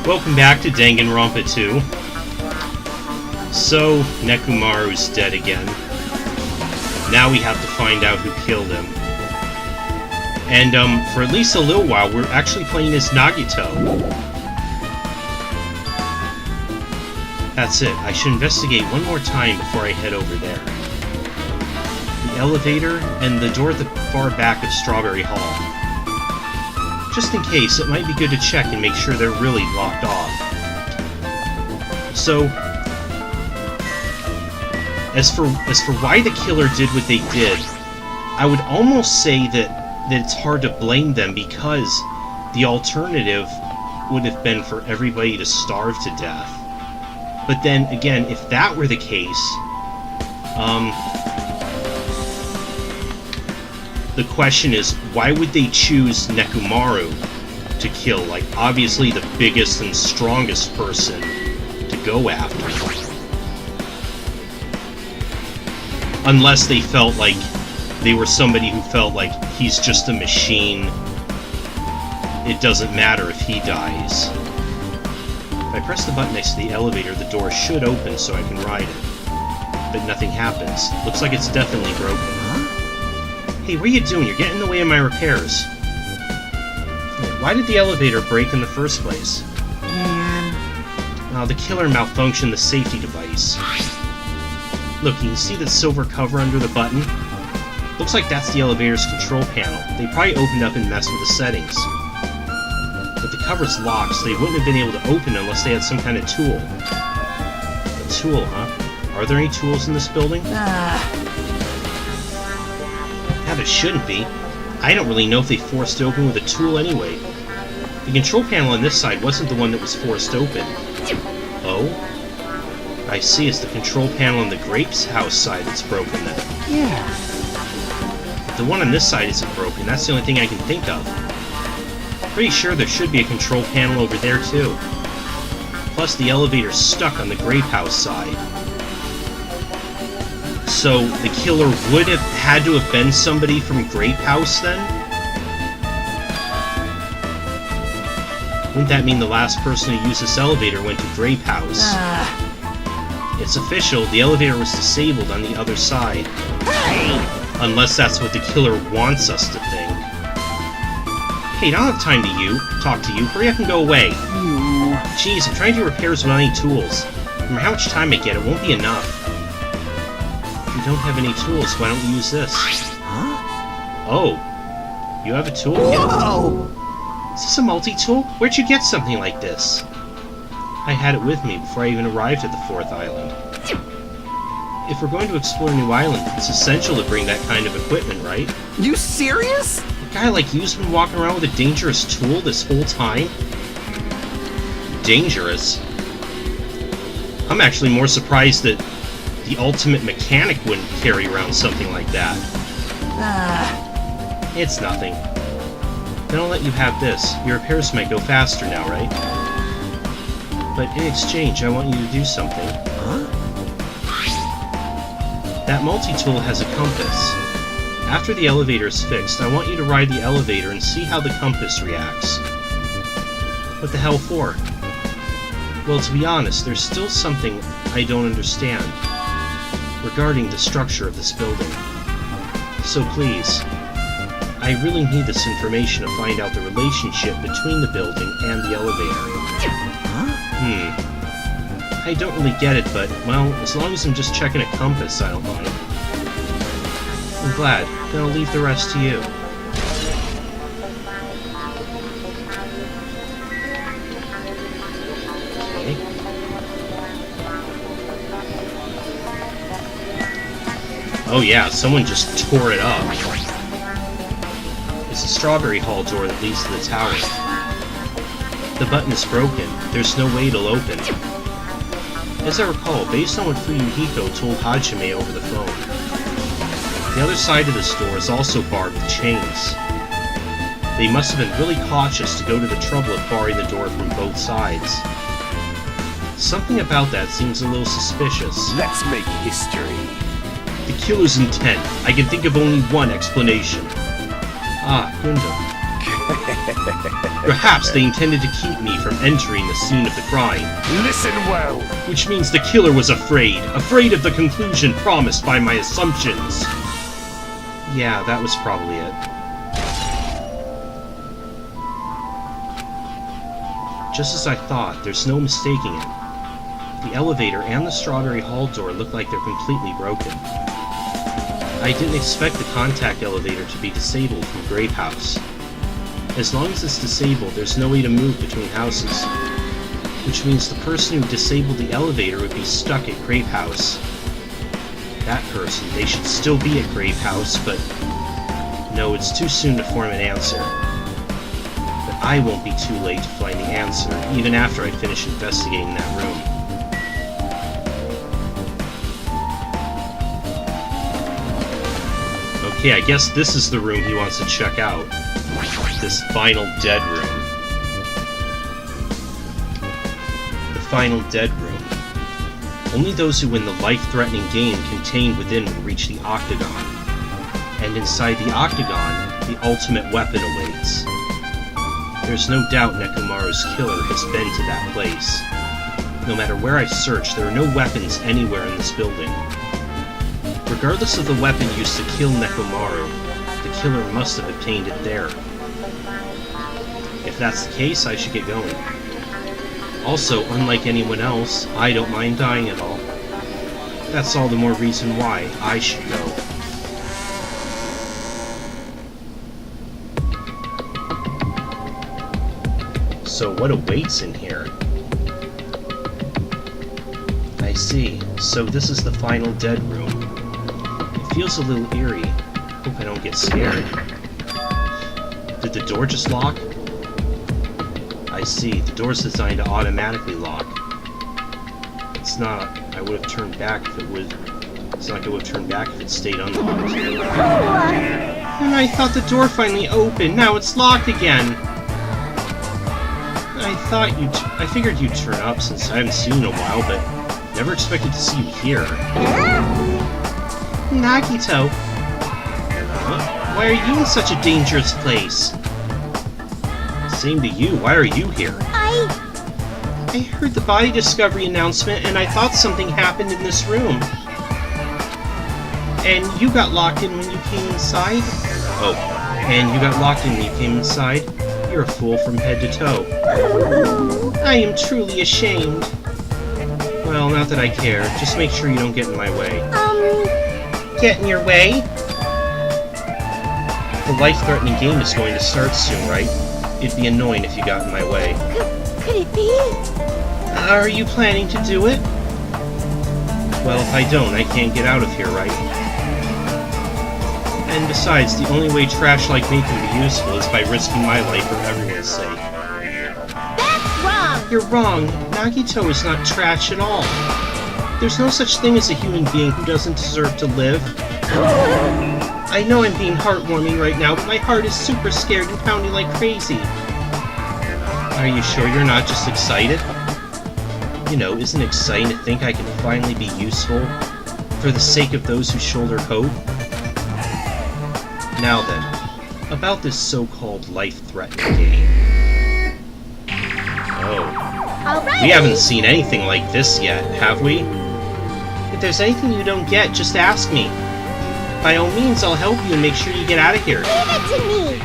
Welcome back to Danganronpa 2. So, Nekomaru's dead again. Now we have to find out who killed him. And, for at least a little while, we're actually playing as Nagito. That's it. I should investigate one more time before I head over there. The elevator and the door at the far back of Strawberry Hall. Just in case, it might be good to check and make sure they're really locked off. So, as for why the killer did what they did, I would almost say that it's hard to blame them because the alternative would have been for everybody to starve to death. But then, again, if that were the case, the question is, why would they choose Nekomaru to kill? Like, obviously the biggest and strongest person to go after. Unless they felt like they were somebody who felt like he's just a machine. It doesn't matter if he dies. If I press the button next to the elevator, the door should open so I can ride it. But nothing happens. Looks like it's definitely broken. Hey, what are you doing? You're getting in the way of my repairs. Why did the elevator break in the first place? The killer malfunctioned the safety device. Look, you can see the silver cover under the button? Looks like that's the elevator's control panel. They probably opened up and messed with the settings. But the cover's locked, so they wouldn't have been able to open unless they had some kind of tool. A tool, huh? Are there any tools in this building? Yeah, there shouldn't be. I don't really know if they forced it open with a tool anyway. The control panel on this side wasn't the one that was forced open. Oh? I see, it's the control panel on the Grape's house side that's broken then. Yeah. The one on this side isn't broken, that's the only thing I can think of. Pretty sure there should be a control panel over there too. Plus the elevator's stuck on the Grape house side. So, the killer would have had to have been somebody from Grape House, then? Wouldn't that mean the last person who used this elevator went to Grape House? It's official, the elevator was disabled on the other side. Unless that's what the killer wants us to think. Hey, I don't have time to talk to you. Hurry up and go away. Jeez, I'm trying to do repairs without any tools. No matter how much time I get, it won't be enough. If you don't have any tools, why don't you use this? Huh? Oh. You have a tool? Whoa! Is this a multi-tool? Where'd you get something like this? I had it with me before I even arrived at the 4th island. If we're going to explore a new island, it's essential to bring that kind of equipment, right? You serious? A guy like you's been walking around with a dangerous tool this whole time? Dangerous? I'm actually more surprised that the ultimate mechanic wouldn't carry around something like that. It's nothing. Then I'll let you have this. Your repairs might go faster now, right? But in exchange, I want you to do something. Huh? That multi-tool has a compass. After the elevator's fixed, I want you to ride the elevator and see how the compass reacts. What the hell for? Well, to be honest, there's still something I don't understand regarding the structure of this building. So please, I really need this information to find out the relationship between the building and the elevator. Huh? I don't really get it, but, well, as long as I'm just checking a compass, I don't mind. I'm glad. Then I'll leave the rest to you. Okay. Oh yeah, someone just tore it up. It's the Strawberry Hall door that leads to the tower. The button is broken. There's no way it'll open. As I recall, based on what Fuyuhiko told Hajime over the phone, the other side of this door is also barred with chains. They must have been really cautious to go to the trouble of barring the door from both sides. Something about that seems a little suspicious. Let's make history. The killer's intent. I can think of only one explanation. Ah, Gundam. Perhaps they intended to keep me from entering the scene of the crime. Listen well. Which means the killer was afraid of the conclusion promised by my assumptions. Yeah, that was probably it. Just as I thought, there's no mistaking it. The elevator and the strawberry hall door look like they're completely broken. I didn't expect the contact elevator to be disabled from Grape House. As long as it's disabled, there's no way to move between houses. Which means the person who disabled the elevator would be stuck at Grape House. That person, they should still be at Grape House, but no, it's too soon to form an answer. But I won't be too late to find the answer, even after I finish investigating that room. Okay, I guess this is the room he wants to check out. This final dead room. The final dead room. Only those who win the life-threatening game contained within will reach the Octagon. And inside the Octagon, the ultimate weapon awaits. There's no doubt Nekomaru's killer has been to that place. No matter where I search, there are no weapons anywhere in this building. Regardless of the weapon used to kill Nekomaru, the killer must have obtained it there. If that's the case, I should get going. Also, unlike anyone else, I don't mind dying at all. That's all the more reason why I should go. So what awaits in here? I see. So this is the final dead room. It feels a little eerie. Hope I don't get scared. Did the door just lock? I see. The door's designed to automatically lock. It's not. I would have turned back if it would. It's not like I would have turned back if it stayed unlocked. And I thought the door finally opened. Now it's locked again. I figured you'd turn up since I haven't seen you in a while, but never expected to see you here. Nagito! Why are you in such a dangerous place? Same to you, why are you here? I heard the body discovery announcement and I thought something happened in this room. And you got locked in when you came inside? Oh, and you got locked in when you came inside? You're a fool from head to toe. I am truly ashamed. Well, not that I care. Just make sure you don't get in my way. Get in your way? The life-threatening game is going to start soon, right? It'd be annoying if you got in my way. Could it be? Are you planning to do it? Well, if I don't, I can't get out of here, right? And besides, the only way trash like me can be useful is by risking my life for everyone's sake. That's wrong! You're wrong. Nagito is not trash at all. There's no such thing as a human being who doesn't deserve to live. I know I'm being heartwarming right now, but my heart is super scared and pounding like crazy. Are you sure you're not just excited? You know, isn't it exciting to think I can finally be useful for the sake of those who shoulder hope? Now then, about this so-called life-threatening game. Oh. Alrighty. We haven't seen anything like this yet, have we? If there's anything you don't get, just ask me. By all means, I'll help you and make sure you get out of here. Leave it to me!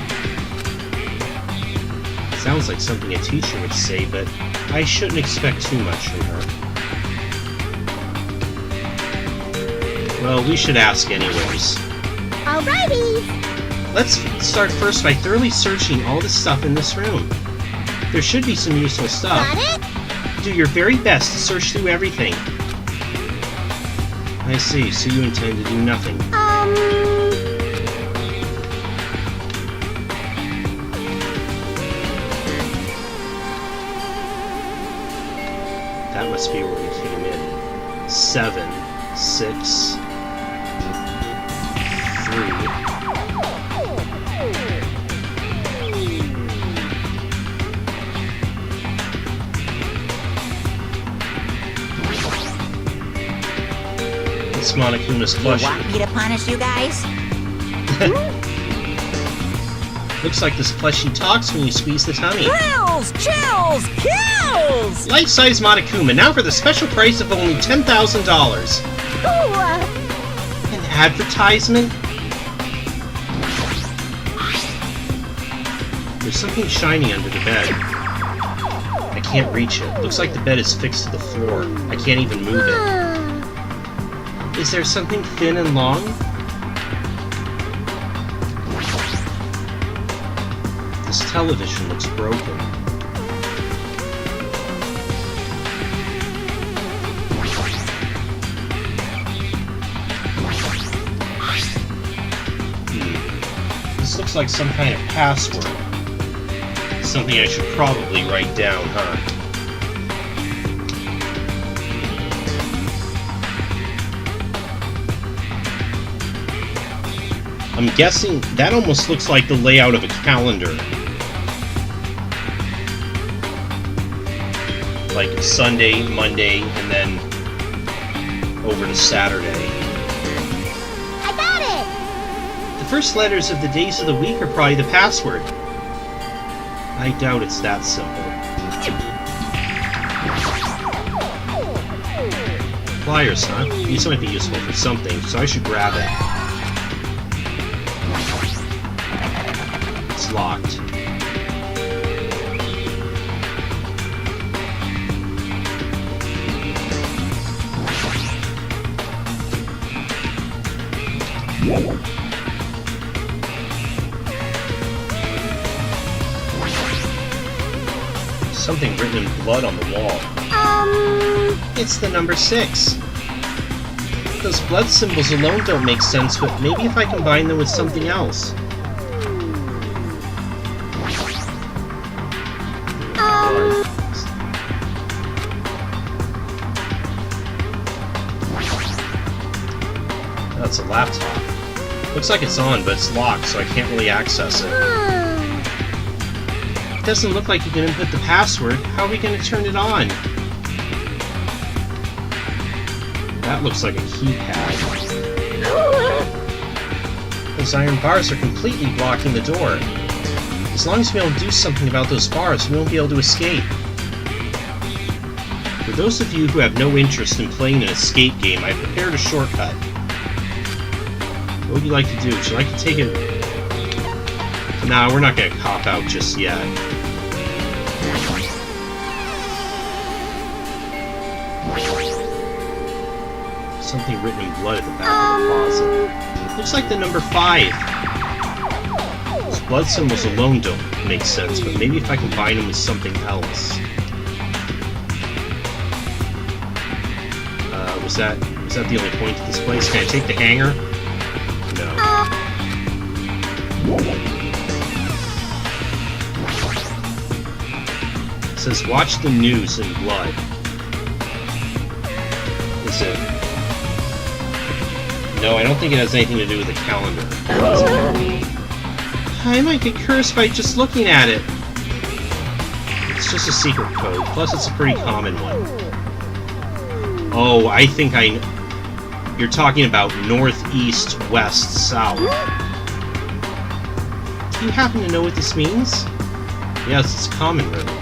Sounds like something a teacher would say, but I shouldn't expect too much from her. Well, we should ask anyways. Alrighty! Let's start first by thoroughly searching all the stuff in this room. There should be some useful stuff. Got it? Do your very best to search through everything. I see, so you intend to do nothing. That must be where we came in. 7, 6, 3. It's Monokuma's You plushie. want me to punish you guys? Looks like this plushie talks when you squeeze the tummy. Thrills, chills, kills! Life-size Monokuma, now for the special price of only $10,000. Ooh, An advertisement? There's something shiny under the bed. I can't reach it. Looks like the bed is fixed to the floor. I can't even move it. Is there something thin and long? This television looks broken. This looks like some kind of password. Something I should probably write down, huh? I'm guessing that almost looks like the layout of a calendar. Like Sunday, Monday, and then over to Saturday. I got it! The first letters of the days of the week are probably the password. I doubt it's that simple. Pliers, huh? These might be useful for something, so I should grab it. It's locked. Something written in blood on the wall. It's the number 6. Those blood symbols alone don't make sense, but maybe if I combine them with something else. That's a laptop. Looks like it's on, but it's locked, so I can't really access it. It doesn't look like you can input the password. How are we going to turn it on? That looks like a keypad. Those iron bars are completely blocking the door. As long as we don't do something about those bars, we won't be able to escape. For those of you who have no interest in playing an escape game, I've prepared a shortcut. What would you like to do? Would you like to take it? Nah, we're not going to cop out just yet. Something written in blood at the back of the closet. Looks like the number 5. Those blood symbols alone don't make sense, but maybe if I combine them with something else. Was that the only point to this place? Can I take the hanger? No. It says watch the news in blood. Is it? No, I don't think it has anything to do with the calendar. I might get cursed by just looking at it. It's just a secret code, plus it's a pretty common one. Oh, I think you're talking about north, east, west, south. Do you happen to know what this means? Yes, it's common riddle.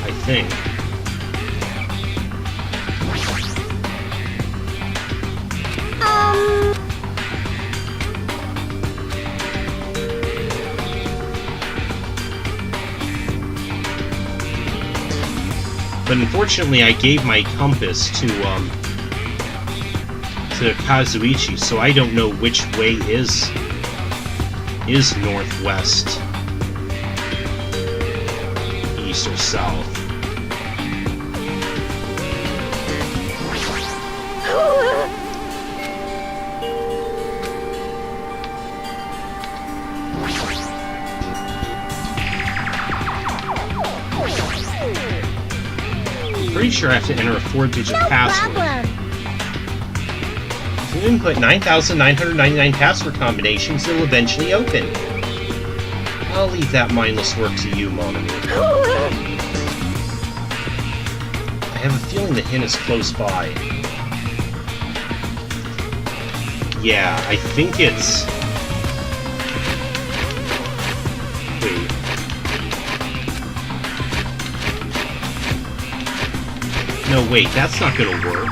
I think. But unfortunately, I gave my compass to Kazuichi, so I don't know which way is northwest, east, or south. Pretty sure I have to enter a 4-digit password. If you input 9,999 password combinations, it'll eventually open. I'll leave that mindless work to you, mon ami. I have a feeling the hint is close by. Yeah, I think it's... Wait. No, wait, that's not gonna work.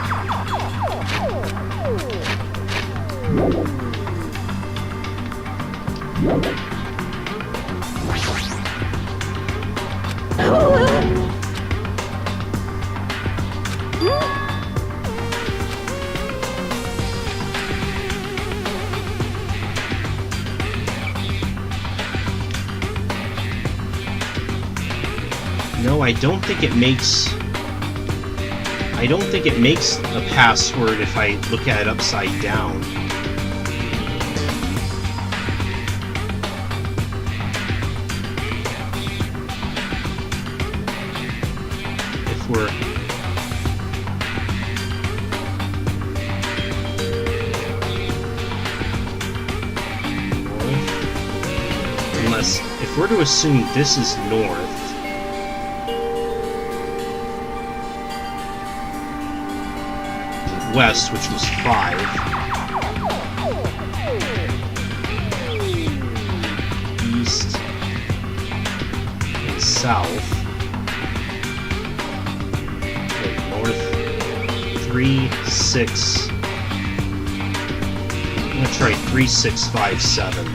No, I don't think it makes... I don't think it makes a password if I look at it upside down. If we're... north. Unless, if we're to assume this is north, west, which was 5. East and south. Okay, north 3, 6. I'm gonna try 3, 6, 5, 7.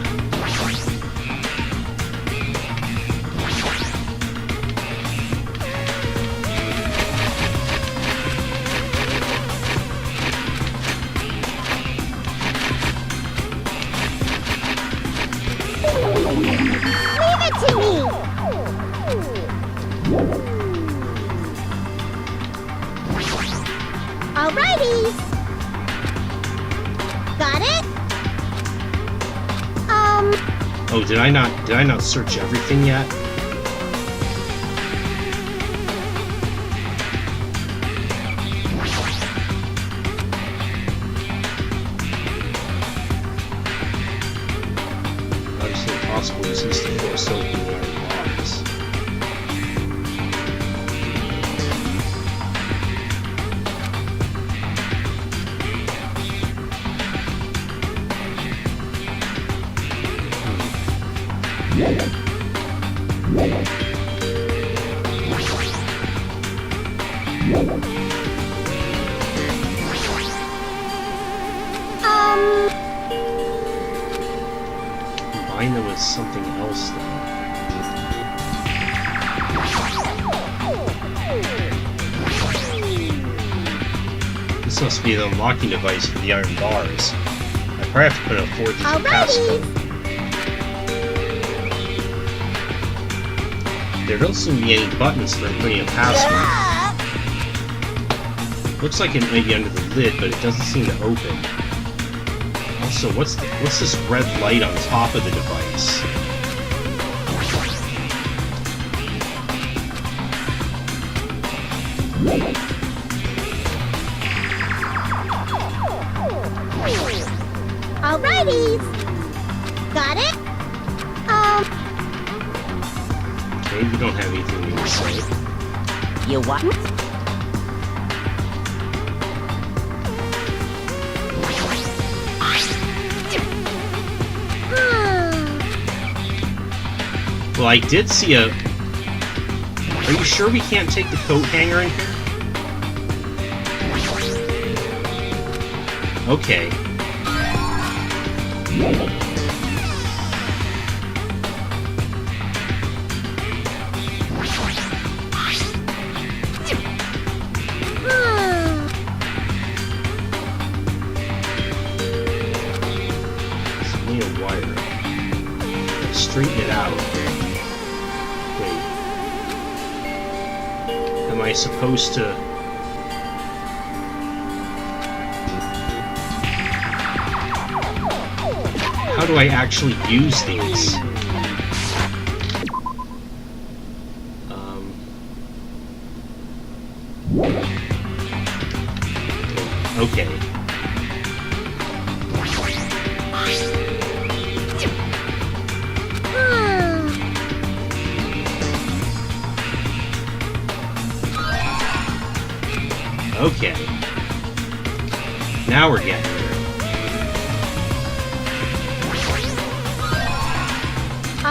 Alrighty. Got it? Oh, did I not search everything yet? Obviously impossible to use the force to open the iron bars. Combine them with something else then. This must be the unlocking device for the iron bars. I probably have to put a 4-digit passcode. There don't seem to be any buttons for putting a password. Looks like it may be under the lid, but it doesn't seem to open. Also, what's this red light on top of the device? Alrighty. Got it? Okay, you don't have anything new to say. You what? Well, I did see a... Are you sure we can't take the coat hanger in here? Okay. It's only a wire. Let's straighten it out. Wait. Am I supposed to... How do I actually use these? Okay. Okay. Now we're getting there.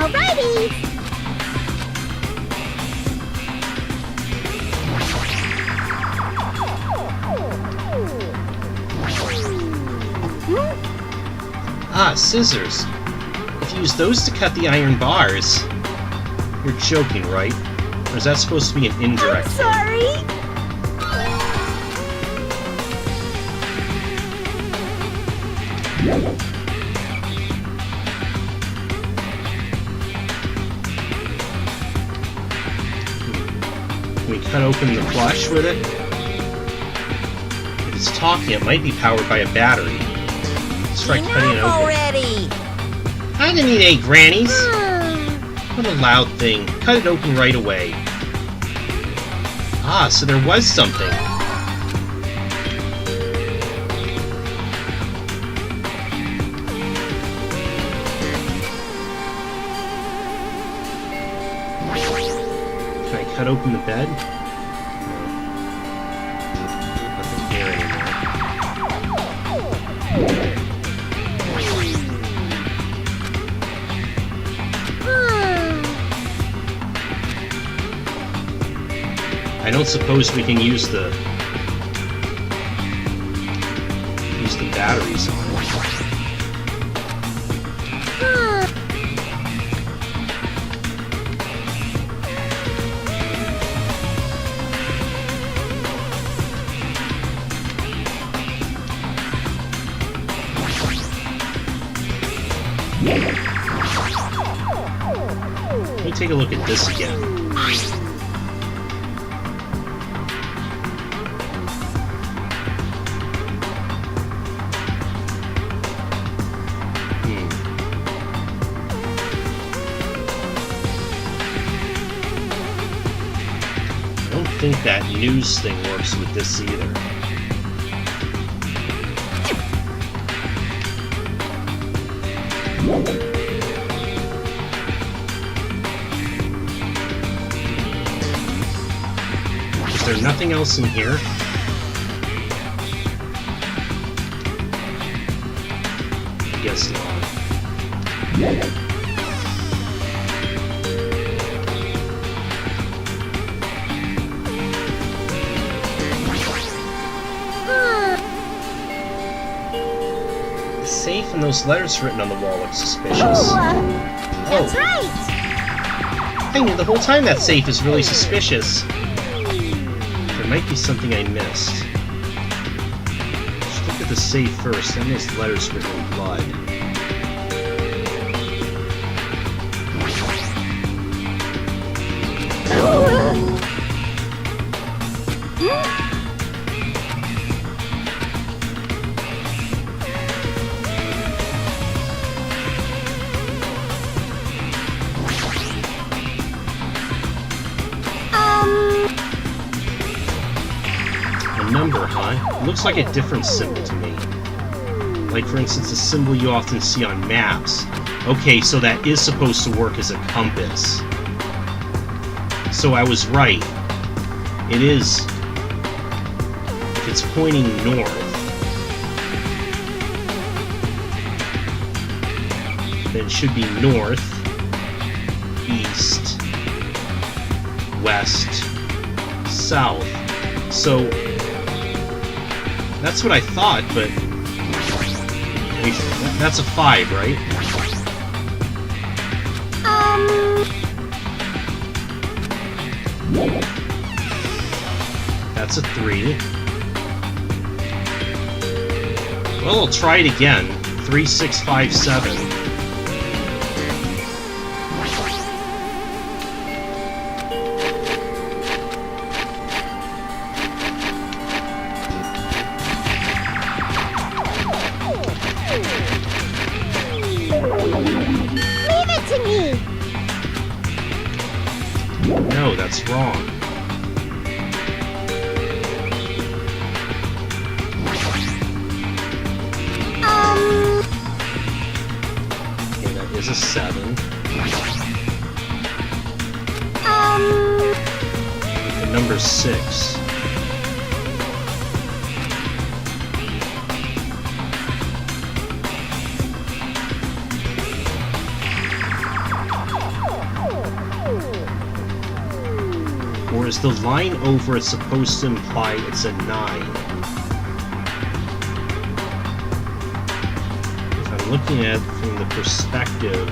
Alrighty! Ah, scissors. If you use those to cut the iron bars... You're joking, right? Or is that supposed to be an indirect I'm thing? sorry! Can we cut open the flush with it? If it's talking, it might be powered by a battery. Let's try cutting it Enough open. already! I didn't eat 8 grannies! Hmm. What a loud thing. Cut it open right away. Ah, so there was something. Can I cut open the bed? Nothing here anymore. I don't suppose we can use the batteries on it. Let me take a look at this again. I don't think that news thing works with this either. Is there nothing else in here? I guess not. The safe and those letters written on the wall look suspicious. That's right! I knew the whole time that safe is really suspicious. There might be something I missed. Let's look at the safe first, then those letters written in blood. A number, huh? It looks like a different symbol to me. Like, for instance, a symbol you often see on maps. Okay, so that is supposed to work as a compass. So I was right. It is. If it's pointing north, then it should be north, east, west, south. So that's what I thought, but that's a 5, right? That's a 3. Well, I'll try it again. 3, 6, 5, 7. Leave it to me! No, that's wrong. Okay, that is a 7. The number 6. is the line over it supposed to imply it's a 9? If I'm looking at it from the perspective...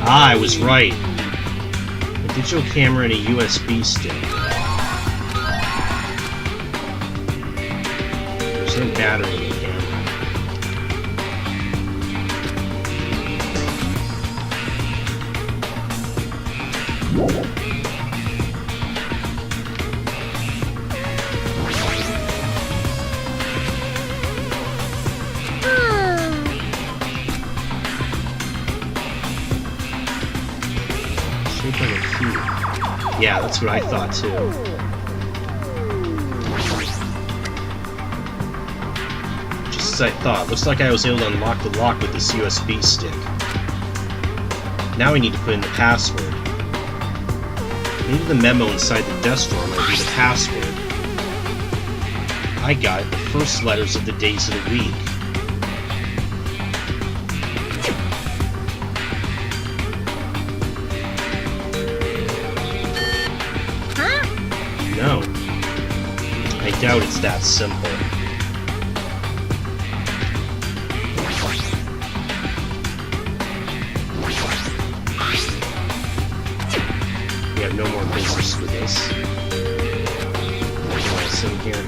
Ah, I was right. A digital camera and a USB stick. There's no battery in the camera. Shaped like a cube. Yeah, that's what I thought too. Just as I thought. Looks like I was able to unlock the lock with this USB stick. Now we need to put in the password. Maybe the memo inside the desk drawer might be the password. I got it, the first letters of the days of the week. No. I doubt it's that simple. We have no more business with this. There's no else in here.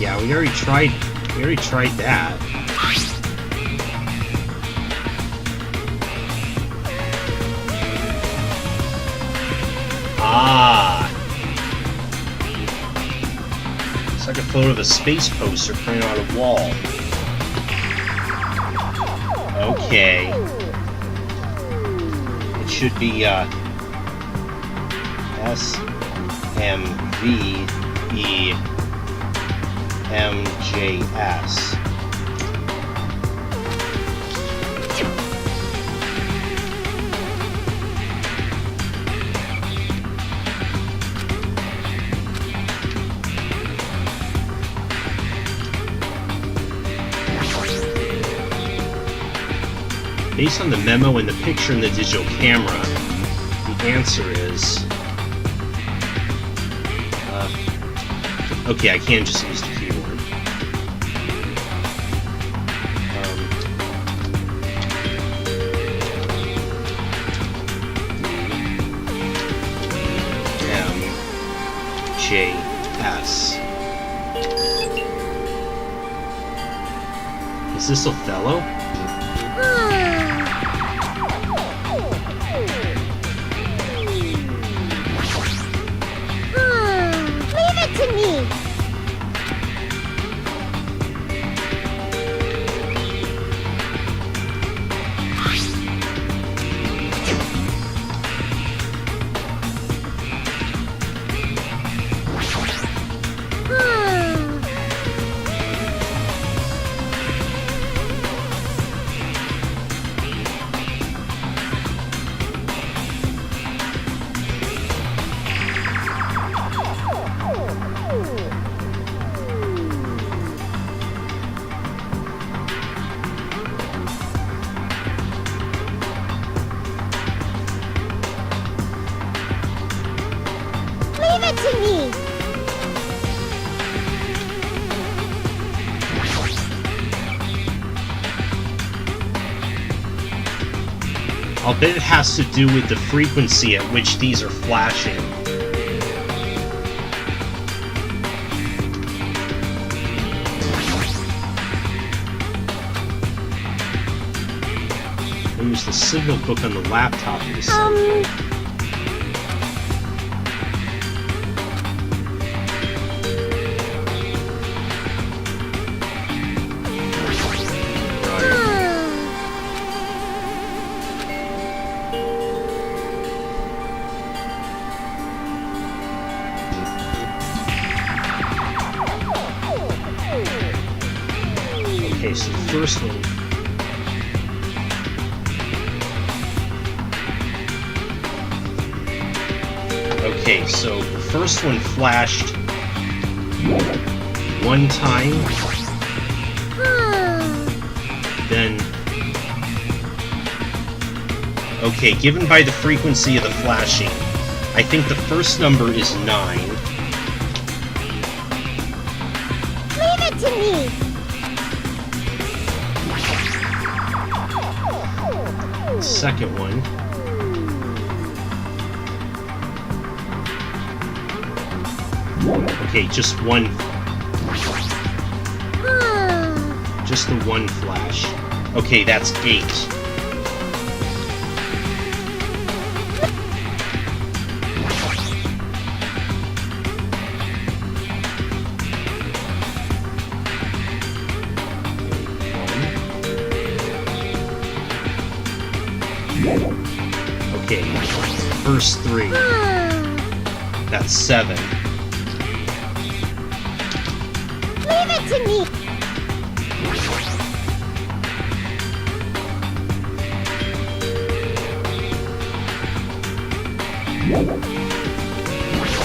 Yeah, we already tried that. Ah. It's like a photo of a space poster printed on a wall. Okay. It should be SMVEMJS. Based on the memo and the picture in the digital camera, the answer is... okay, I can't just use the keyboard. DMJS. Is this Othello? I'll bet it has to do with the frequency at which these are flashing. I use the signal book on the laptop for this. Okay, so the first one. Okay, so the first one flashed one time, then... Okay, given by the frequency of the flashing, I think the first number is 9. Leave it to me! Second one. Okay, just one. Just the one flash. Okay, that's 8. Okay, first 3. That's 7. Leave it to me!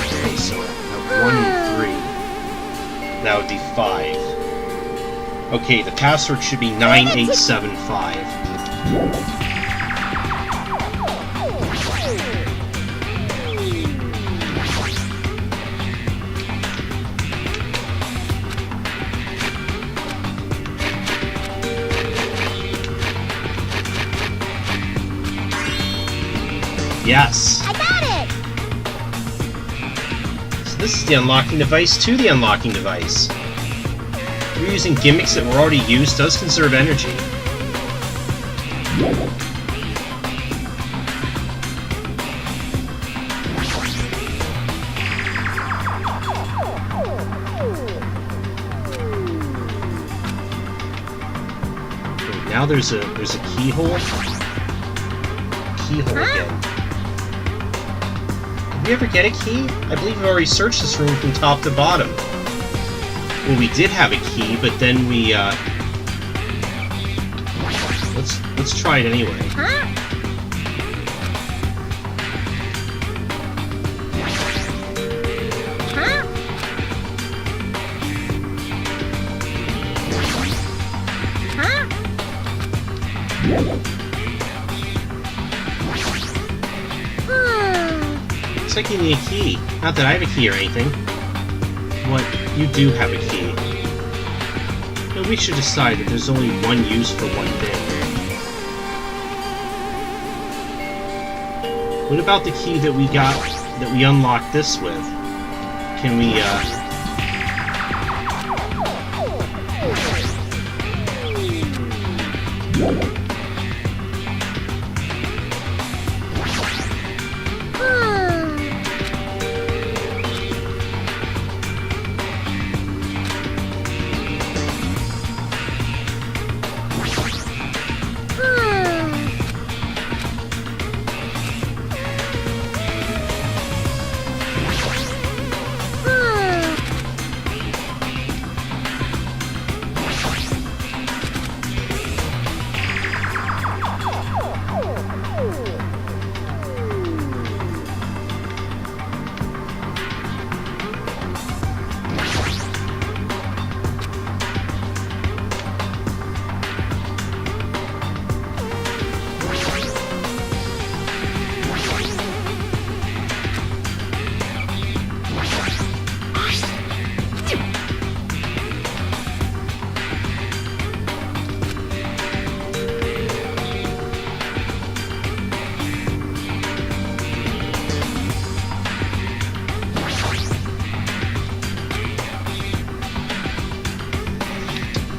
Okay, so 1 and 3. That would be 5. Okay, the password should be 9875. Yes! I got it! So this is the unlocking device to the unlocking device. Reusing gimmicks that were already used does conserve energy. Okay, now there's a keyhole. Keyhole again. Did we ever get a key? I believe we've already searched this room from top to bottom. Well, we did have a key, but then we, Let's try it anyway. Huh? Huh? Huh? Looks like you need a key. Not that I have a key or anything. What? You do have a key. But we should decide that there's only one use for one thing. What about the key that we got, that we unlocked this with? Can we,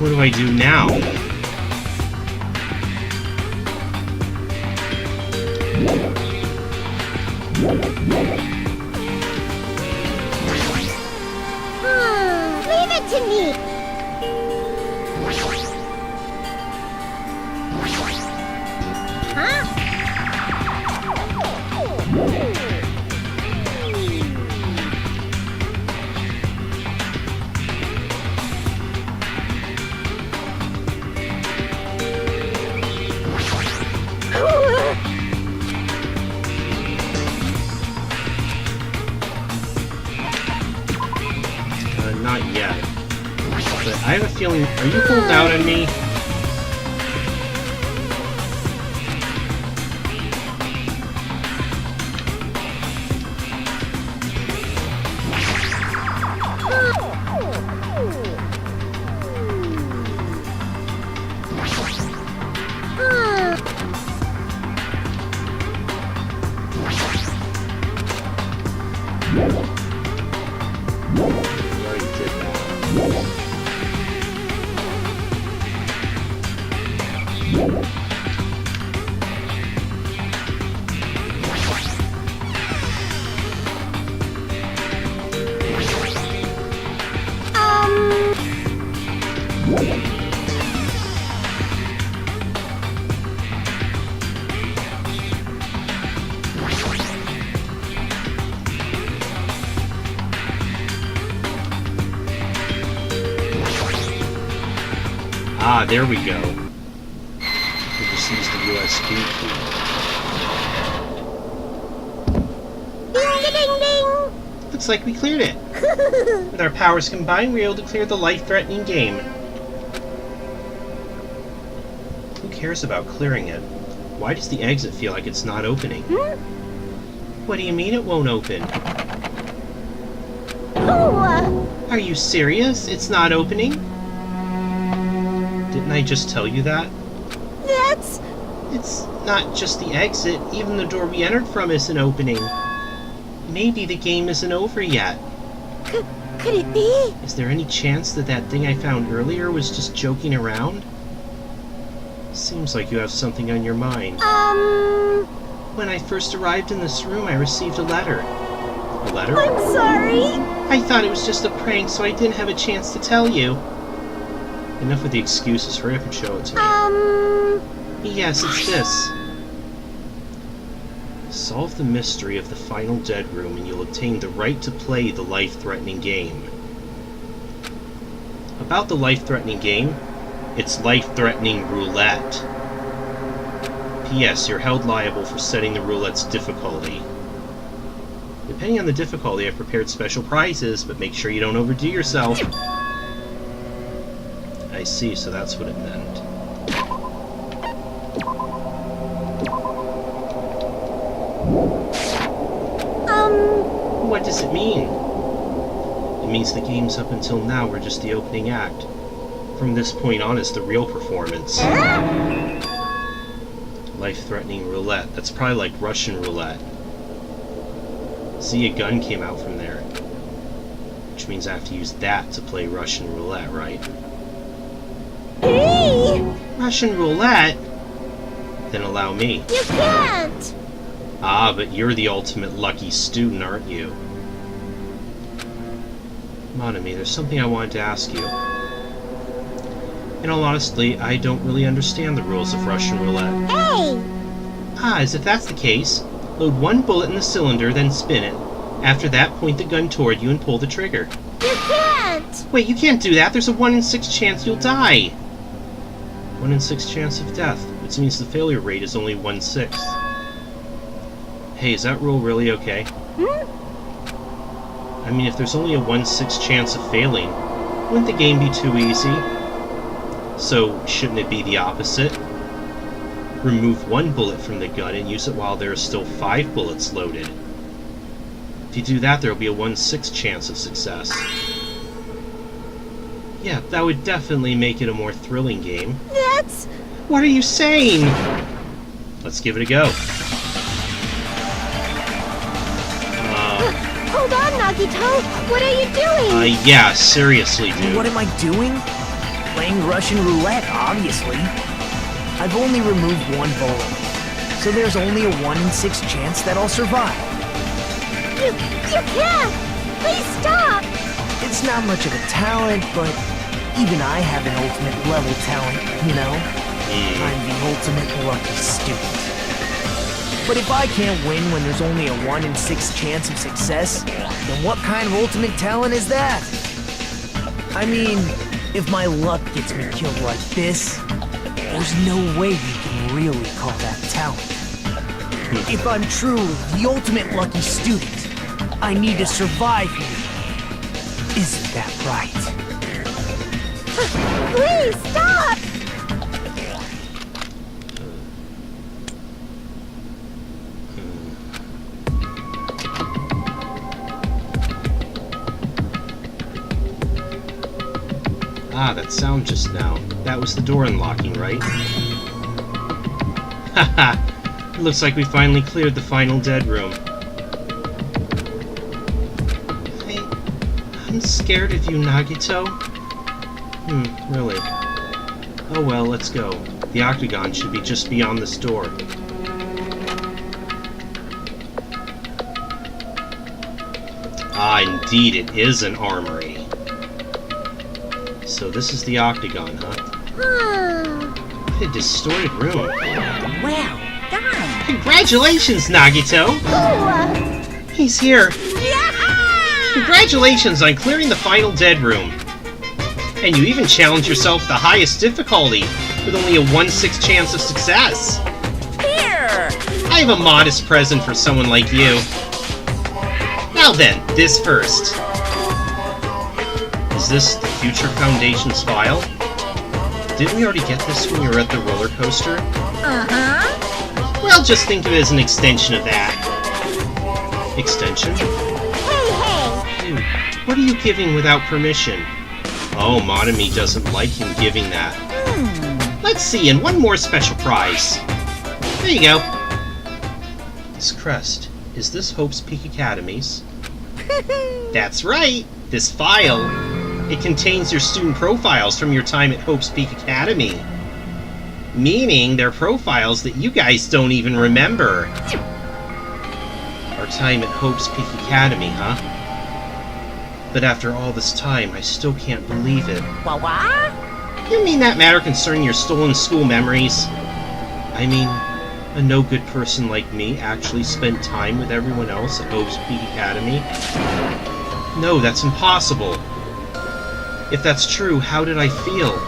What do I do now? Leave it to me. Huh? Not yet. But I have a feeling... Are you holding out on me? You already did that. Ah, there we go. We just used the USB key. Ding ding ding! Looks like we cleared it. With our powers combined, we were able to clear the life-threatening game. Who cares about clearing it? Why does the exit feel like it's not opening? What do you mean it won't open? Are you serious? It's not opening? Didn't I just tell you that? That's... It's not just the exit. Even the door we entered from isn't opening. Maybe the game isn't over yet. Could it be? Is there any chance that that thing I found earlier was just joking around? Seems like you have something on your mind. When I first arrived in this room, I received a letter. A letter? I'm sorry. I thought it was just a prank, so I didn't have a chance to tell you. Enough with the excuses. Hurry up and show it to me. Yes, it's this. Solve the mystery of the final dead room and you'll obtain the right to play the life-threatening game. About the life-threatening game, it's life-threatening roulette. P.S. You're held liable for setting the roulette's difficulty. Depending on the difficulty, I've prepared special prizes, but make sure you don't overdo yourself. I see, so that's what it meant. What does it mean? It means the games up until now were just the opening act. From this point on is the real performance. Life-threatening roulette. That's probably like Russian roulette. See, a gun came out from there. Which means I have to use that to play Russian roulette, right? Hey! Russian roulette? Then allow me. You can't! Ah, but you're the ultimate lucky student, aren't you? Monami, there's something I wanted to ask you. In all honesty, I don't really understand the rules of Russian roulette. Hey! Ah, as if that's the case. Load one bullet in the cylinder, then spin it. After that, point the gun toward you and pull the trigger. You can't! Wait, you can't do that. There's a 1 in 6 chance you'll die. 1 in 6 chance of death, which means the failure rate is only 1/6. Hey, is that rule really okay? I mean, if there's only a 1/6 chance of failing, wouldn't the game be too easy? So, shouldn't it be the opposite? Remove one bullet from the gun and use it while there are still 5 bullets loaded. If you do that, there will be a 1/6 chance of success. Yeah, that would definitely make it a more thrilling game. That's... What are you saying? Let's give it a go. Hold on, Nagito! What are you doing? Yeah, seriously, dude. What am I doing? Playing playing Russian roulette, obviously. I've only removed one vulnerable, so there's only a 1 in 6 chance that I'll survive. You can't! Please stop! It's not much of a talent, but even I have an ultimate level talent, you know? I'm the ultimate lucky student. But if I can't win when there's only a 1 in 6 chance of success, then what kind of ultimate talent is that? I mean, if my luck gets me killed like this, there's no way you can really call that talent. If I'm truly the ultimate lucky student, I need to survive here. Isn't that right? Please stop! Ah, that sound just now. That was the door unlocking, right? Haha! It looks like we finally cleared the final dead room. I'm scared of you, Nagito. Really? Oh well, let's go. The octagon should be just beyond this door. Ah, indeed, it is an armory. So this is the octagon, huh? What a distorted room. Well done. Congratulations, Nagito! Ooh, He's here. yeah! Congratulations on clearing the final dead room. And you even challenged yourself the highest difficulty, with only a 1/6 chance of success. Here. I have a modest present for someone like you. Now then, this first. Is this the Future Foundation's file? Didn't we already get this when we were at the roller coaster? Uh-huh. Well, just think of it as an extension of that. Extension? Hey! Dude, what are you giving without permission? Oh, Monami doesn't like him giving that. Let's see, and one more special prize. There you go. This crest, is this Hope's Peak Academy's? That's right! This file, it contains your student profiles from your time at Hope's Peak Academy. Meaning, they're profiles that you guys don't even remember. Our time at Hope's Peak Academy, huh? But after all this time, I still can't believe it. What? You mean that matter concerning your stolen school memories? I mean, a no-good person like me actually spent time with everyone else at Hope's Peak Academy? No, that's impossible. If that's true, how did I feel?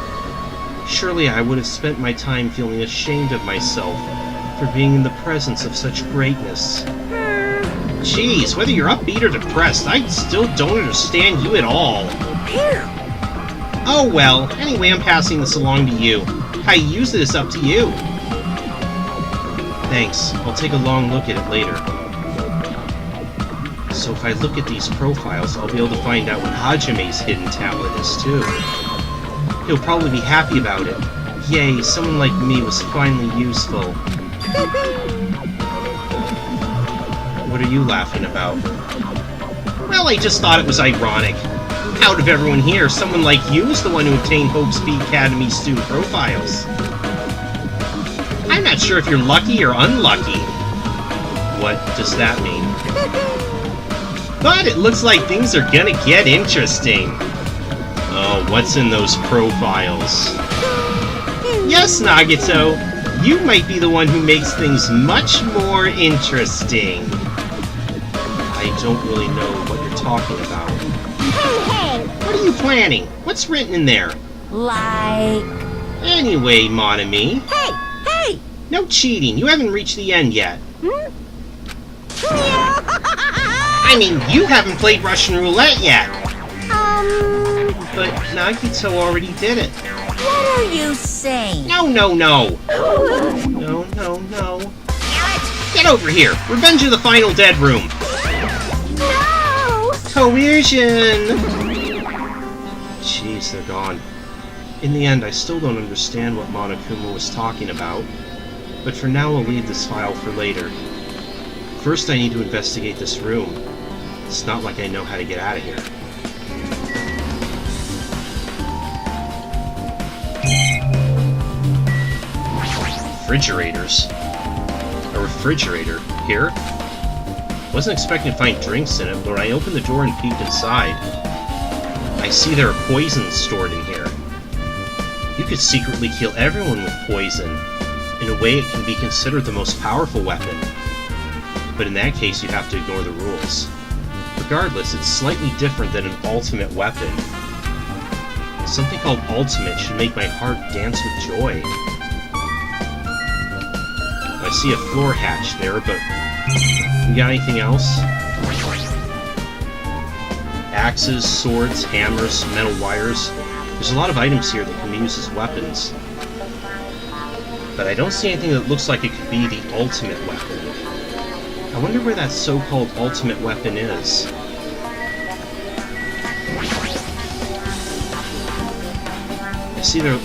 Surely I would have spent my time feeling ashamed of myself for being in the presence of such greatness. Jeez, whether you're upbeat or depressed, I still don't understand you at all. Oh well, anyway, I'm passing this along to you. How you use it is up to you. Thanks, I'll take a long look at it later. So if I look at these profiles, I'll be able to find out what Hajime's hidden talent is too. He'll probably be happy about it. Yay, someone like me was finally useful. What are you laughing about? Well, I just thought it was ironic. Out of everyone here, someone like you is the one who obtained Hope's Peak Academy student profiles. I'm not sure if you're lucky or unlucky. What does that mean? But it looks like things are gonna get interesting. Oh, what's in those profiles? Yes, Nagito, you might be the one who makes things much more interesting. I don't really know what you're talking about. Hey! What are you planning? What's written in there? Like... Anyway, Monami. Hey! No cheating, you haven't reached the end yet. I mean, you haven't played Russian roulette yet. But Nagito already did it. What are you saying? No. No. Get over here. Revenge of the Final Dead Room. No! Coercion! Jeez, they're gone. In the end, I still don't understand what Monokuma was talking about. But for now, I'll leave this file for later. First, I need to investigate this room. It's not like I know how to get out of here. refrigerators. A refrigerator? Here? Wasn't expecting to find drinks in it, but when I opened the door and peeked inside, I see there are poisons stored in here. You could secretly kill everyone with poison. In a way, it can be considered the most powerful weapon. But in that case, you have to ignore the rules. Regardless, it's slightly different than an ultimate weapon. Something called ultimate should make my heart dance with joy. I see a floor hatch there, but you got anything else? Axes, swords, hammers, metal wires. There's a lot of items here that can be used as weapons. But I don't see anything that looks like it could be the ultimate weapon. I wonder where that so-called ultimate weapon is. I see there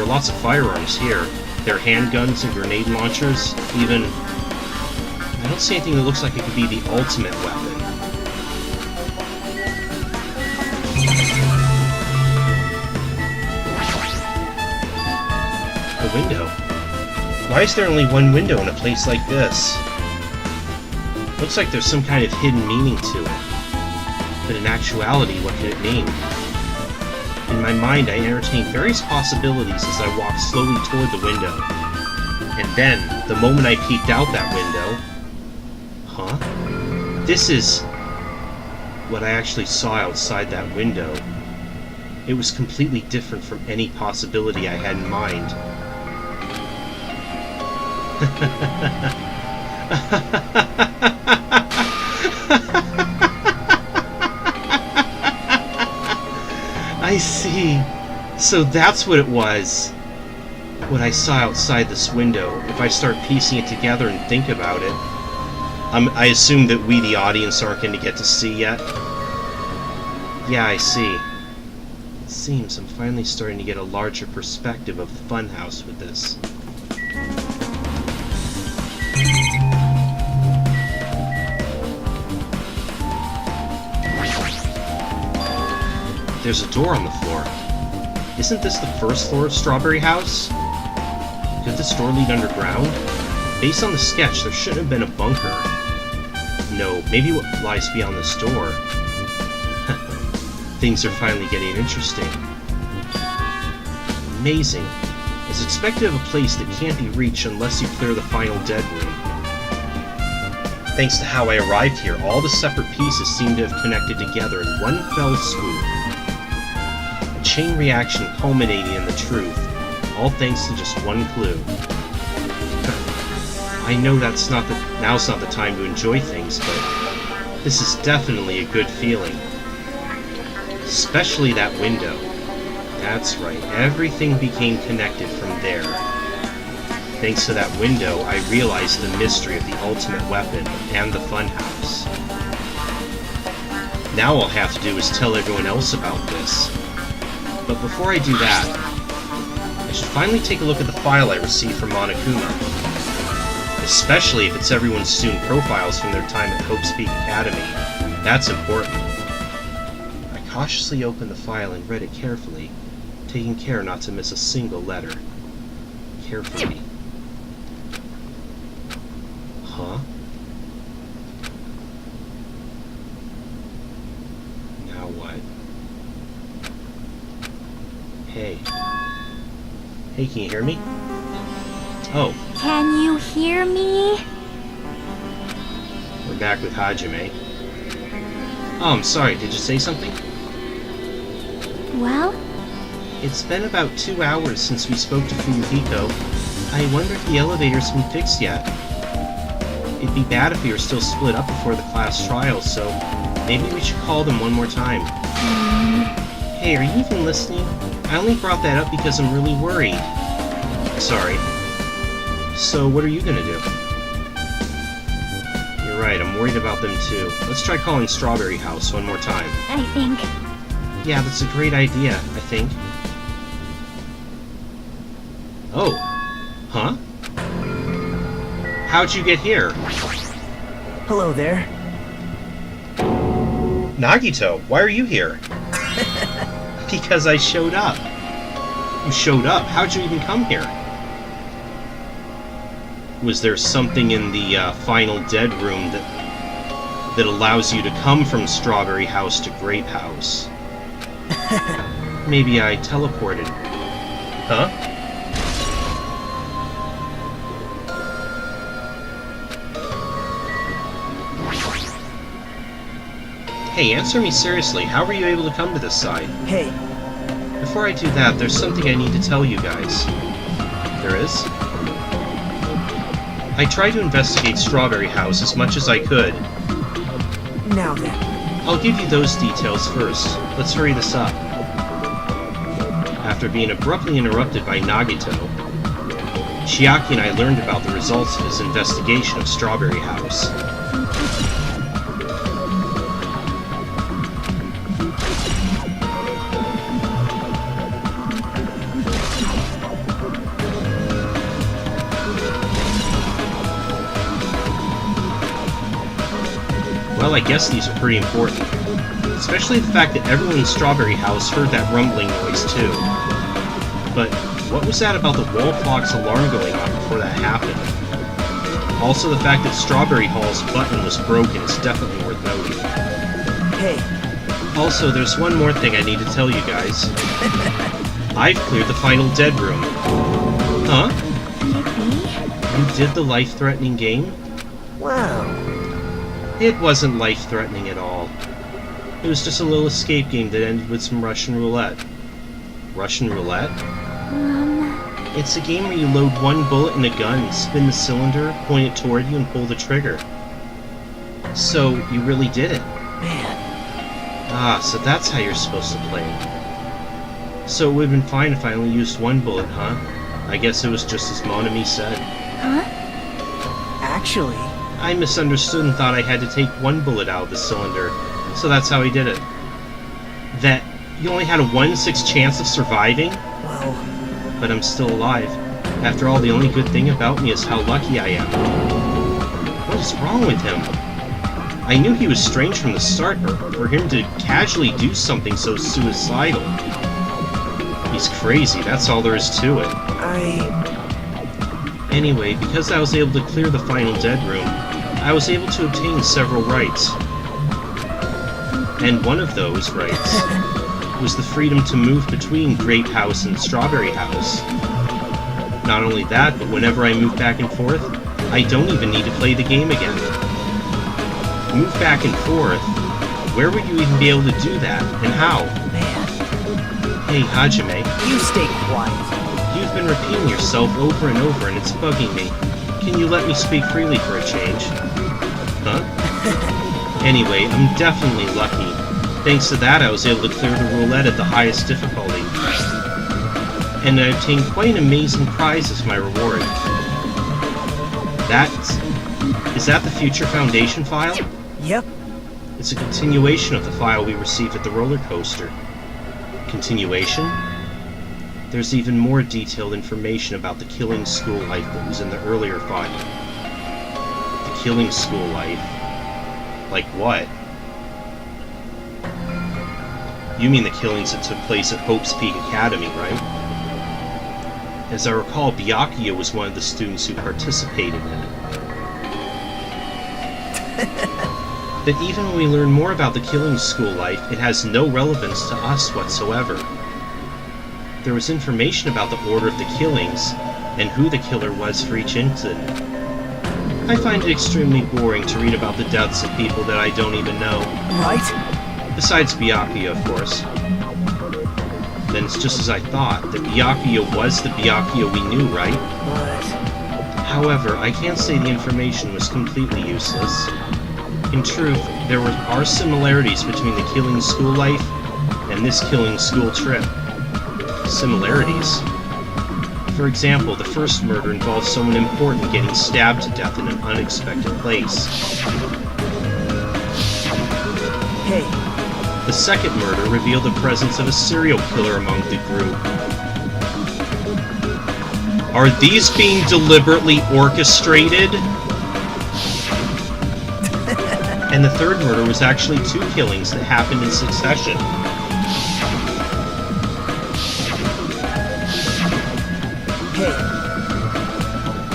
are lots of firearms here. There are handguns and grenade launchers, even... I don't see anything that looks like it could be the ultimate weapon. A window. Why is there only one window in a place like this? Looks like there's some kind of hidden meaning to it. But in actuality, what could it mean? In my mind, I entertained various possibilities as I walked slowly toward the window. And then, the moment I peeked out that window... Huh? This is... what I actually saw outside that window. It was completely different from any possibility I had in mind. I see. So that's what it was. What I saw outside this window. If I start piecing it together and think about it. I assume that we, the audience, aren't going to get to see yet. Yeah, I see. It seems I'm finally starting to get a larger perspective of the funhouse with this. There's a door on the floor. Isn't this the first floor of Strawberry House? Could this door lead underground? Based on the sketch, there shouldn't have been a bunker. No, maybe what lies beyond this door. Things are finally getting interesting. Amazing. It's expected of a place that can't be reached unless you clear the final dead room. Thanks to how I arrived here, all the separate pieces seem to have connected together in one fell swoop. A chain reaction culminating in the truth, all thanks to just one clue. I know now's not the time to enjoy things, but this is definitely a good feeling. Especially that window. That's right, everything became connected from there. Thanks to that window, I realized the mystery of the ultimate weapon and the funhouse. Now all I have to do is tell everyone else about this. But before I do that, I should finally take a look at the file I received from Monokuma. Especially if it's everyone's student profiles from their time at Hope's Peak Academy. That's important. I cautiously opened the file and read it carefully, taking care not to miss a single letter. Carefully. Huh? Now what? Hey. Hey, can you hear me? Oh. Can you hear me? We're back with Hajime. Oh, I'm sorry, did you say something? Well? It's been about 2 hours since we spoke to Fumihiko. I wonder if the elevator's been fixed yet. It'd be bad if we were still split up before the class trial, so maybe we should call them one more time. Hey, are you even listening? I only brought that up because I'm really worried. Sorry. So, what are you gonna do? You're right, I'm worried about them too. Let's try calling Strawberry House one more time. I think... Yeah, that's a great idea, I think. Oh. Huh? How'd you get here? Hello there. Nagito, why are you here? Because I showed up. You showed up? How'd you even come here? Was there something in the final dead room that allows you to come from Strawberry House to Grape House? Maybe I teleported. Huh? Hey, answer me seriously. How were you able to come to this side? Hey, Before I do that, there's something I need to tell you guys. There is? I tried to investigate Strawberry House as much as I could. now then. I'll give you those details first. Let's hurry this up. After being abruptly interrupted by Nagito, Chiaki and I learned about the results of his investigation of Strawberry House. Well, I guess these are pretty important. Especially the fact that everyone in Strawberry House heard that rumbling noise too. But what was that about the wall clock's alarm going on before that happened? Also, the fact that Strawberry Hall's button was broken is definitely worth noting. Hey, Also, there's one more thing I need to tell you guys. I've cleared the final dead room. Huh? You did the life-threatening game? wow. It wasn't life-threatening at all. It was just a little escape game that ended with some Russian roulette. Russian roulette? It's a game where you load one bullet in a gun, spin the cylinder, point it toward you, and pull the trigger. So, you really did it. Man, Ah, so that's how you're supposed to play it. So it would have been fine if I only used one bullet, huh? I guess it was just as Mon Ami said. actually, I misunderstood and thought I had to take one bullet out of the cylinder, so that's how he did it. That you only had a 1/6 chance of surviving? well, But I'm still alive. After all, the only good thing about me is how lucky I am. What is wrong with him? I knew he was strange from the start, but for him to casually do something so suicidal... He's crazy, that's all there is to it. Anyway, because I was able to clear the final dead room, I was able to obtain several rights. And one of those rights was the freedom to move between Grape House and Strawberry House. Not only that, but whenever I move back and forth, I don't even need to play the game again. Move back and forth? Where would you even be able to do that, and how? man, Hey, Hajime, you stay quiet. you've been repeating yourself over and over and it's bugging me. Can you let me speak freely for a change? Huh? Anyway, I'm definitely lucky. Thanks to that, I was able to clear the roulette at the highest difficulty. And I obtained quite an amazing prize as my reward. Is that the Future Foundation file? Yep, It's a continuation of the file we received at the roller coaster. Continuation? There's even more detailed information about the killing school life that was in the earlier file. The killing school life? Like what? You mean the killings that took place at Hope's Peak Academy, right? As I recall, Byakuya was one of the students who participated in it. But even when we learn more about the killing school life, it has no relevance to us whatsoever. There was information about the order of the killings, and who the killer was for each incident. I find it extremely boring to read about the deaths of people that I don't even know. right? Besides Byakuya, of course. Then it's just as I thought, that Byakuya was the Byakuya we knew, right? But, However, I can't say the information was completely useless. In truth, there are similarities between the killing school life and this killing school trip. Similarities? For example, the first murder involved someone important getting stabbed to death in an unexpected place. hey, The second murder revealed the presence of a serial killer among the group. Are these being deliberately orchestrated? And the third murder was actually 2 killings that happened in succession. hey,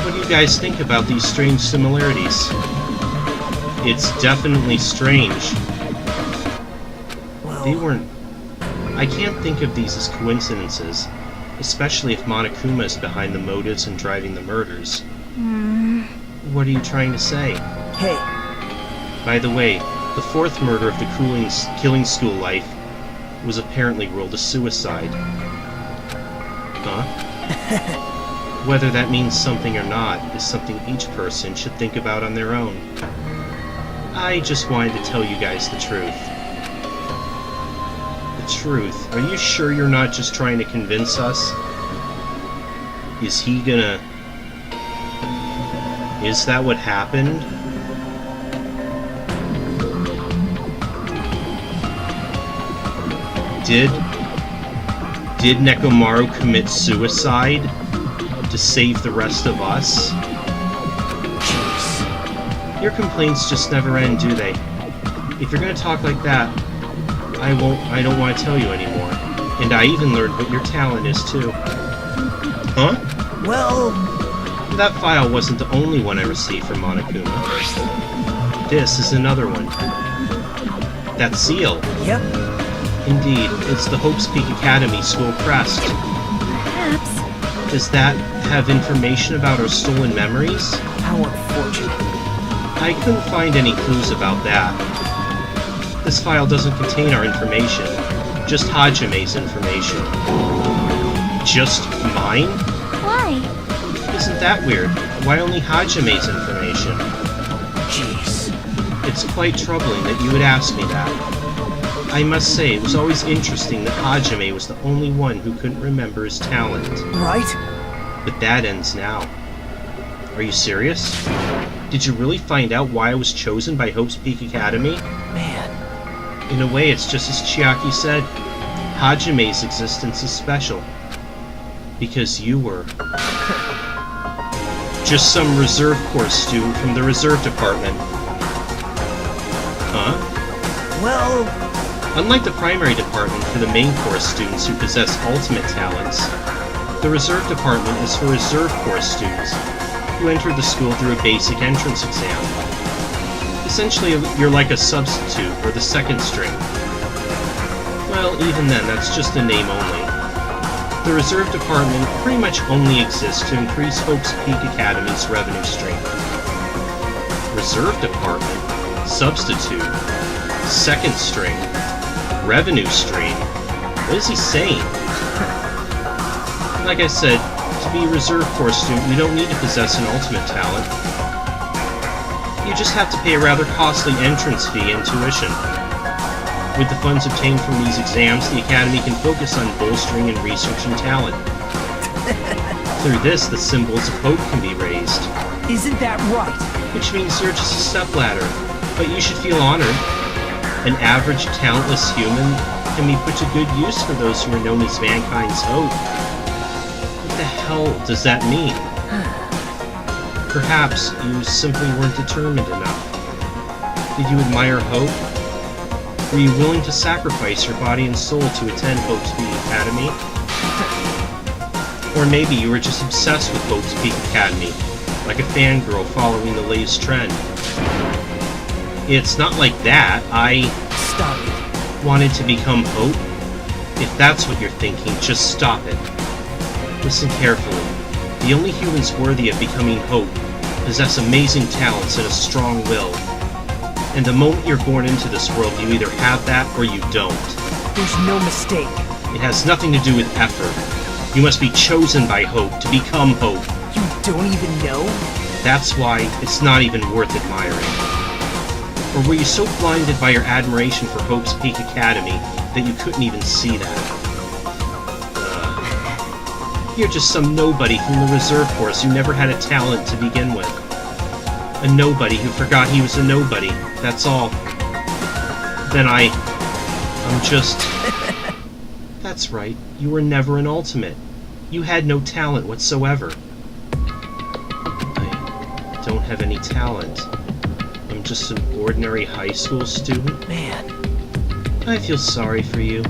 What do you guys think about these strange similarities? It's definitely strange. Well, They weren't... I can't think of these as coincidences, especially if Monokuma is behind the motives and driving the murders. What are you trying to say? hey, By the way, the fourth murder of the killing school life was apparently ruled a suicide. Huh? Whether that means something or not is something each person should think about on their own. I just wanted to tell you guys the truth. The truth? Are you sure you're not just trying to convince us? Is he gonna... Is that what happened? Did Nekomaru commit suicide to save the rest of us? jeez. Your complaints just never end, do they? If you're gonna talk like that, I don't want to tell you anymore. And I even learned what your talent is, too. Huh? Well, That file wasn't the only one I received from Monokuma. This is another one. That seal. yep. Indeed, it's the Hope's Peak Academy school crest. Perhaps. Does that have information about our stolen memories? How unfortunate. I couldn't find any clues about that. This file doesn't contain our information, just Hajime's information. Just mine? Why? Isn't that weird? Why only Hajime's information? Jeez. It's quite troubling that you would ask me that. I must say, it was always interesting that Hajime was the only one who couldn't remember his talent. Right? But that ends now. Are you serious? Did you really find out why I was chosen by Hope's Peak Academy? Man. In a way, it's just as Chiaki said. Hajime's existence is special. Because you were... just some reserve corps student from the reserve department. Huh? Well, Unlike the primary department for the main course students who possess ultimate talents, the reserve department is for reserve course students who enter the school through a basic entrance exam. Essentially, you're like a substitute or the second string. Well, even then, that's just a name only. The reserve department pretty much only exists to increase Hope's Peak Academy's revenue stream. Reserve department? Substitute? Second string? Revenue stream? What is he saying? Like I said, to be a reserve corps student, you don't need to possess an ultimate talent. You just have to pay a rather costly entrance fee and tuition. With the funds obtained from these exams, the Academy can focus on bolstering and researching talent. Through this, the symbols of hope can be raised. isn't that right? Which means you're just a stepladder, but you should feel honored. An average, talentless human can be put to good use for those who are known as mankind's hope. What the hell does that mean? Perhaps you simply weren't determined enough. Did you admire hope? Were you willing to sacrifice your body and soul to attend Hope's Peak Academy? Or maybe you were just obsessed with Hope's Peak Academy, like a fangirl following the latest trend. It's not like that. I Stop it. wanted to become Hope. If that's what you're thinking, just stop it. Listen carefully. The only humans worthy of becoming Hope possess amazing talents and a strong will. And the moment you're born into this world, you either have that or you don't. There's no mistake. It has nothing to do with effort. You must be chosen by Hope to become Hope. You don't even know? That's why it's not even worth admiring. Or were you so blinded by your admiration for Hope's Peak Academy that you couldn't even see that? You're just some nobody from the reserve force who never had a talent to begin with. A nobody who forgot he was a nobody, that's all. Then I'm just... That's right, you were never an ultimate. You had no talent whatsoever. I don't have any talent. I'm just an ordinary high school student. Man, I feel sorry for you.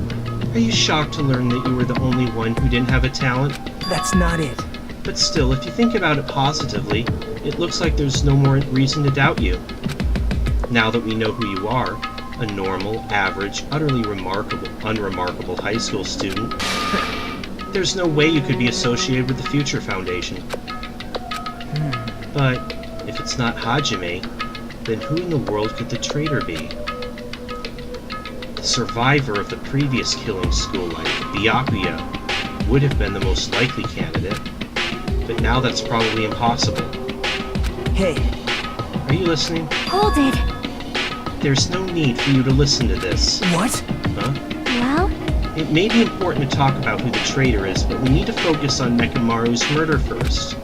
Are you shocked to learn that you were the only one who didn't have a talent? that's not it. But still, if you think about it positively, it looks like there's no more reason to doubt you. Now that we know who you are, a normal, average, utterly unremarkable high school student, there's no way you could be associated with the Future Foundation. But if it's not Hajime, then who in the world could the traitor be? The survivor of the previous killing school life, Byakuya, would have been the most likely candidate, but now that's probably impossible. Hey, Are you listening? Hold it. There's no need for you to listen to this. what? Huh? Well, It may be important to talk about who the traitor is, but we need to focus on Nekomaru's murder first.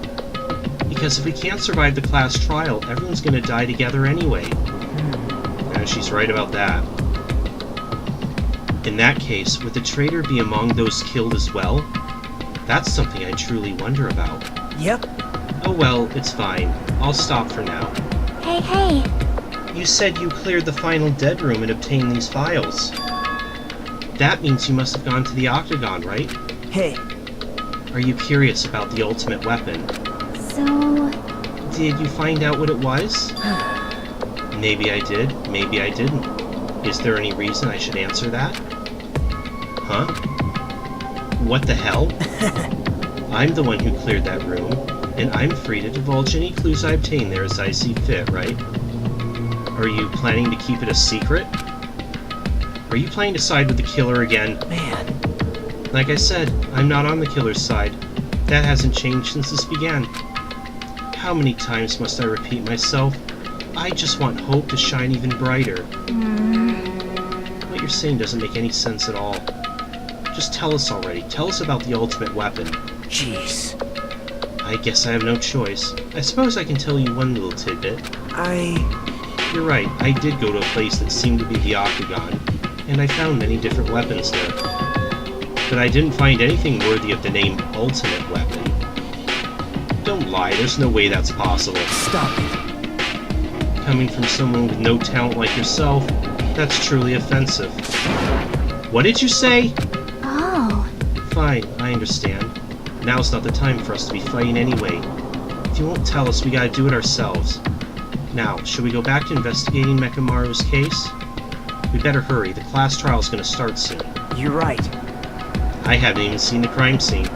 Because if we can't survive the class trial, everyone's gonna die together anyway. Yeah, she's right about that. In that case, would the traitor be among those killed as well? That's something I truly wonder about. Yep. Oh well, it's fine. I'll stop for now. hey. You said you cleared the final dead room and obtained these files. That means you must have gone to the Octagon, right? Hey, Are you curious about the ultimate weapon? So, Did you find out what it was? Maybe I did, maybe I didn't. Is there any reason I should answer that? Huh? What the hell? I'm the one who cleared that room, and I'm free to divulge any clues I obtain there as I see fit, right? Are you planning to keep it a secret? Are you planning to side with the killer again? man. Like I said, I'm not on the killer's side. That hasn't changed since this began. How many times must I repeat myself? I just want hope to shine even brighter. What you're saying doesn't make any sense at all. Just tell us already. Tell us about the ultimate weapon. Jeez. I guess I have no choice. I suppose I can tell you one little tidbit. You're right, I did go to a place that seemed to be the Octagon, and I found many different weapons there. But I didn't find anything worthy of the name Ultimate Weapon. Don't lie, there's no way that's possible. Stop it. Coming from someone with no talent like yourself, that's truly offensive. What did you say? oh, Fine, I understand. Now's not the time for us to be fighting anyway. If you won't tell us, we gotta do it ourselves. Now, should we go back to investigating Mekamaru's case? We better hurry, the class trial's gonna start soon. You're right. I haven't even seen the crime scene.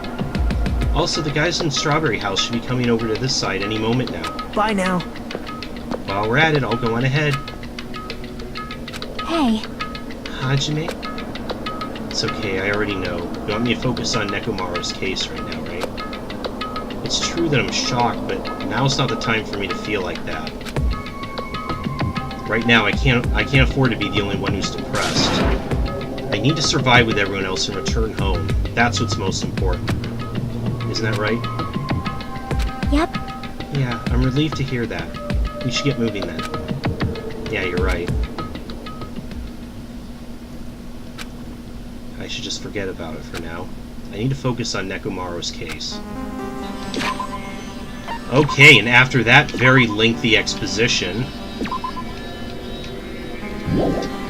Also, the guys in Strawberry House should be coming over to this side any moment now. Bye now. While we're at it, I'll go on ahead. hey. Hajime? It's okay, I already know. You want me to focus on Nekomaru's case right now, right? It's true that I'm shocked, but now's not the time for me to feel like that. Right now, I can't afford to be the only one who's depressed. I need to survive with everyone else and return home. That's what's most important. Isn't that right? Yep. Yeah, I'm relieved to hear that. We should get moving then. Yeah, you're right. I should just forget about it for now. I need to focus on Nekomaru's case. Okay, and after that very lengthy exposition,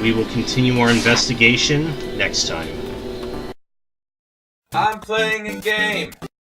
we will continue our investigation next time. I'm playing a game.